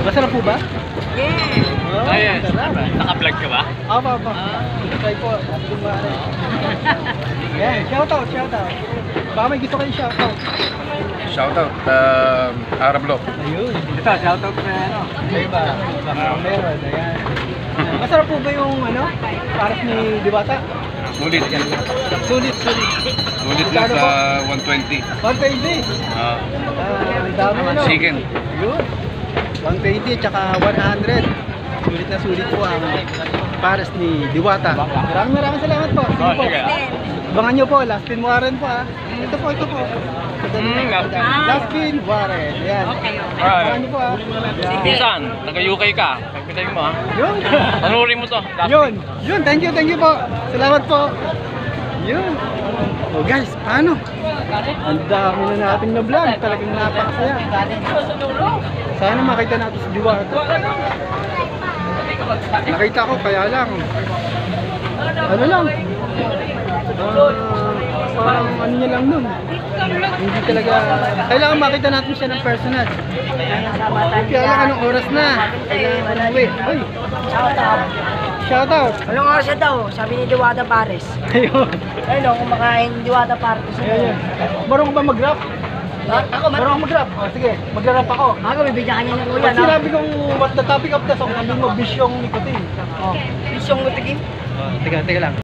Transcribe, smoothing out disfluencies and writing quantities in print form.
Masarap po ba? Yeah. Oh, Ayan. masarap. Naka-vlog ka ba? Apa. Try po. Yan, shoutout. Baka may gusto kayo shoutout. Shoutout, Arablo. Ayun. Ito, shoutout na ano. May ba? Baka meron. Ayan. Masarap po ba yung pares ni Diwata? Sulit. Sulit. Sulit na sa 120. 120. Ang dami Chicken. Ayun. 120 tsaka 100. Sulit po ang pares ni Diwata. Maraming salamat po. Sige po. Sige. Abangan nyo po, Last Pin Warren po Ito po. Last Pin Warren. Ayan. Abangan nyo po Ayan. Minsan, naka-UK ka. Pagpitayin mo ha. Yun. Panurin mo to. Yun. Thank you po. Salamat po. Yun. Oh guys, paano? Ang dami na natin na vlog. Talagang napakasaya. Sana makita natin si Diwata. Nakita ko, kaya lang. Ano lang? Parang ano niya lang nun. Hindi talaga. Kailangan makita natin siya ng personal. Kaya lang anong oras na. Kailangan umuwi. Ay, shoutout. Anong oras na daw? Sabi ni Diwata Pares. Ayun. Ayun o, kumakain Diwata Pares. Ayun. Marunong ba mag-rap? Ako, Marunong mag-rap? O sige, mag-rap ako. Ako, bibigyan kanya ng ulan. Pag sinabi kong what the topic of the song, sabi mo, bisyong nikotin. Bisyong mutigin. Teka lang.